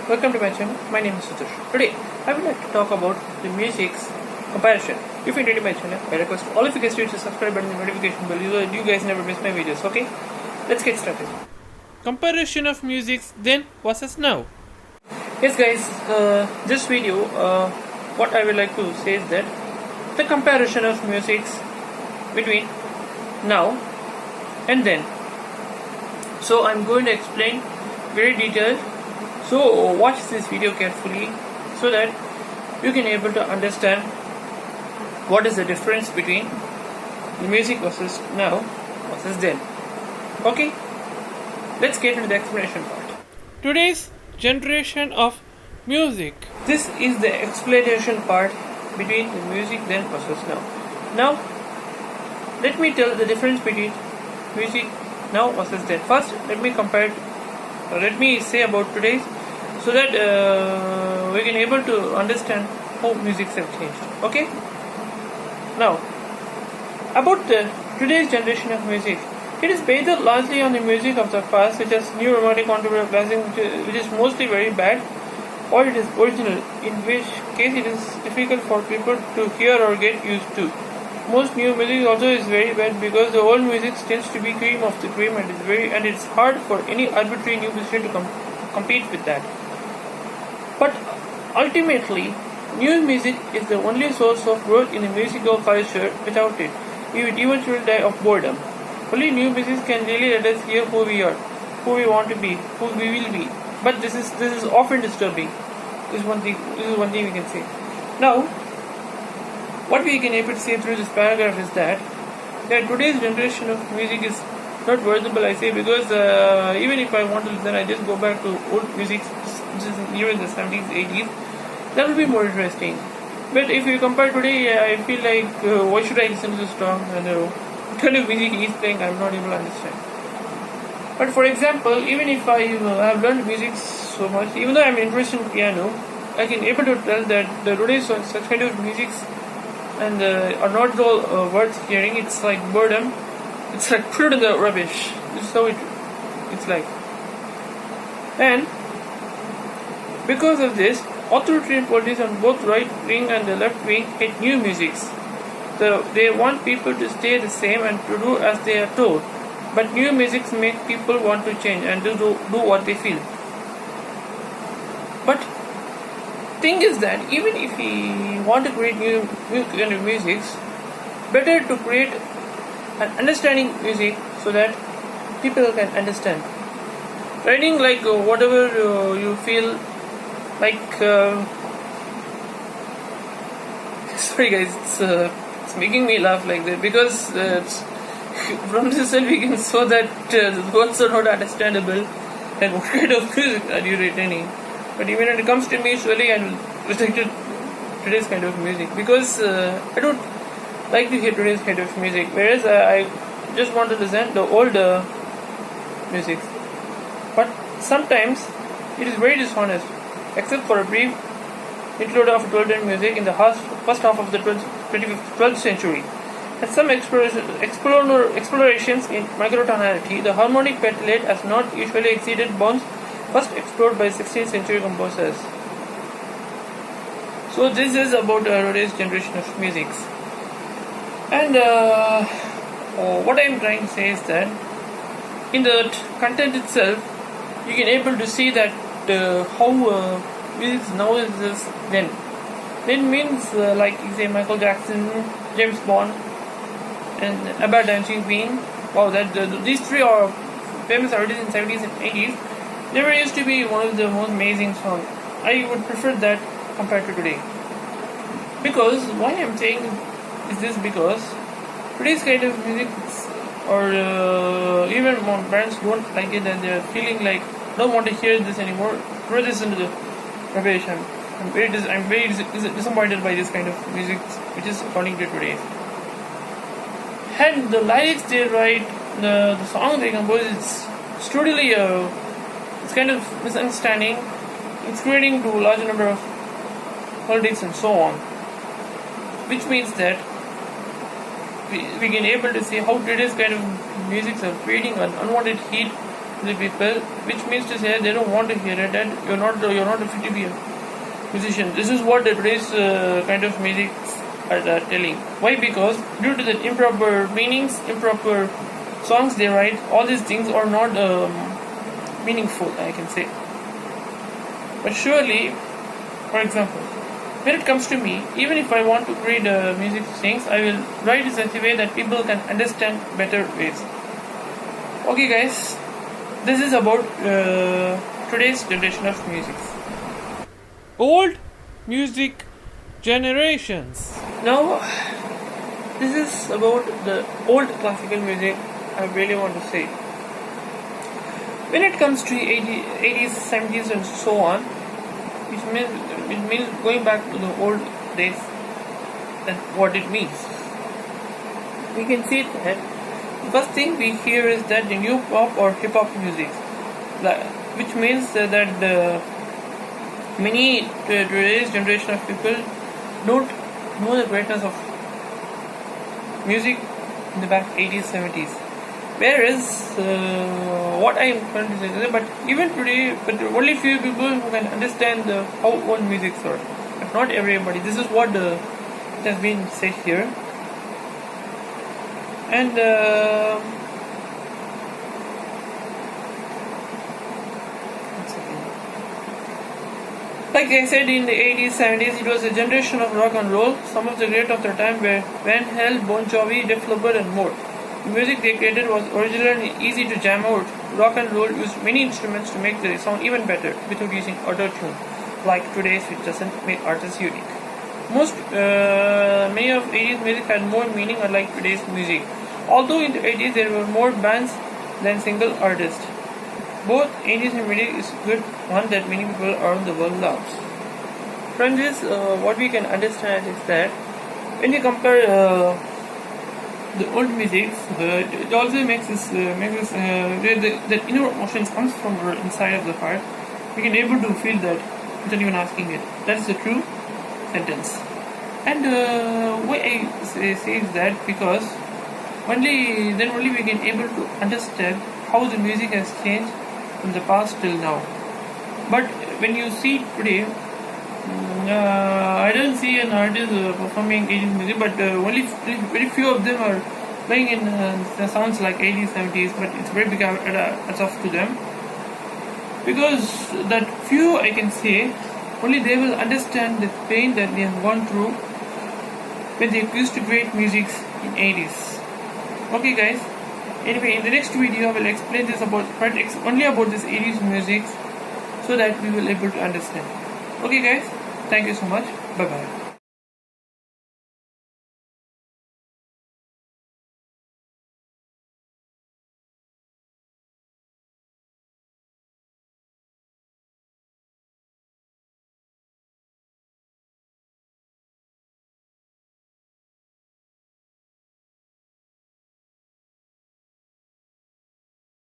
welcome to my channel. My name is Sutosh. Today, I would like to talk about the music's comparison. If you're new to my channel, I request all of you guys to hit the subscribe button and notification bell so that you guys never miss my videos, okay? Let's get started. Comparison of musics then versus now. Yes guys, this video, what I would like to say is that the comparison of musics between now and then. So I'm going to explain very detailed. So watch this video carefully so that you can able to understand what is the difference between the music versus now versus then. Okay, let's get into the explanation part. Today's generation of music. This is the explanation part between the music then versus now. Now, let me tell the difference between music now versus then. First, let me compare. Let me say about today's, so that we can able to understand how musics have changed. Okay. Now, about today's generation of music, it is based largely on the music of the past, such as new romantic contemporary classic, which is mostly very bad, or it is original, in which case it is difficult for people to hear or get used to. Most new music also is very bad because the old music tends to be cream of the cream and it's hard for any arbitrary new musician to compete with that. But ultimately, new music is the only source of growth in the musical culture. Without it, we would eventually die of boredom. Only new music can really let us hear who we are, who we want to be, who we will be. But this is often disturbing. This is one thing we can say. Now, what we can able to say through this paragraph is that today's generation of music is not worthwhile, I say, because even if I want to listen, I just go back to old music, which is even the 70s, 80s. That will be more interesting. But if you compare today, I feel like why should I listen to this song? And what kind of music he is playing, I'm not able to understand. But for example, even if I have learned music so much, even though I'm interested in piano, I can able to tell that the today's such kind of musics and are not all worth hearing. It's like boredom. It's like put it in the rubbish. This is how it's like. And because of this, authoritarian politics on both right wing and the left wing hate new musics. They want people to stay the same and to do as they are told. But new musics make people want to change and to do what they feel. But thing is that even if we want to create new kind of musics, better to create an understanding music so that people can understand. Writing like whatever you feel like. Sorry guys, it's making me laugh like that because from this side we can show that the words are not understandable and what kind of music are you retaining. But even when it comes to me, surely I will reject today's kind of music because I don't like to hear today's kind of music. Whereas I just want to listen to the old music. But sometimes it is very dishonest, except for a brief interlude of golden music in the first half of the 12th century. And some explorations in microtonality, the harmonic petalate has not usually exceeded bounds first explored by 16th century composers. So this is about today's generation of musics. And what I am trying to say is that in the content itself, you can able to see that how music now is then. Then means like you say Michael Jackson, James Bond, and ABBA Dancing Queen. Wow, these three are famous artists in 70s and 80s. They were used to be one of the most amazing songs. I would prefer that compared to today. Because why I'm saying is this, because today's kind of music or even more bands don't like it and they're feeling like don't want to hear this anymore. Throw this into the rubbish. I'm very disappointed by this kind of music which is according to today. And the lyrics they write, the song they compose, it's totally it's kind of misunderstanding. It's creating to a large number of politics and so on, which means that we can able to see how today's kind of music are creating an unwanted heat the people, which means to say they don't want to hear it, and you're not fit to be a musician. This is what the today's kind of music are telling. Why? Because due to the improper meanings, improper songs they write, all these things are not meaningful, I can say. But surely, for example, when it comes to me, even if I want to create music things, I will write in such a way that people can understand better ways. Okay, guys, this is about today's generation of music. Old music generations. Now, this is about the old classical music. I really want to say. When it comes to 80s, 70s, and so on, it means going back to the old days. And what it means, we can see that the first thing we hear is that the new pop or hip hop music, which means that many today's generation of people don't know the greatness of music in the back 80s, 70s. Whereas what I am trying to say is, but even today, but only few people who can understand how old music are, but not everybody. This is what it has been said here. And like I said, in the 80s, 70s, it was a generation of rock and roll. Some of the great of their time were Van Halen, Bon Jovi, Def Leppard, and more. The music they created was original and easy to jam out. Rock and roll used many instruments to make the sound even better without using auto-tune, like today's, which doesn't make artists unique. Many of 80s music had more meaning, unlike today's music. Although in the 80s there were more bands than single artists. Both 80s and music is good one that many people around the world loves. From this, what we can understand is that when you compare the old music, it also makes us the inner emotions comes from our inside of the heart. We can able to feel that without even asking it. That is the true sentence. And why I say is that because only we can able to understand how the music has changed from the past till now. But when you see today, I don't see an artist performing 80s music, but only very few of them are playing in the sounds like 80s, 70s, but it's very big hats off to them. Because that few, I can say, only they will understand the pain that they have gone through when they used to create music in 80s. Okay, guys. Anyway, in the next video, I will explain this only about this 80s music, so that we will able to understand. Okay, guys. Thank you so much. Bye bye.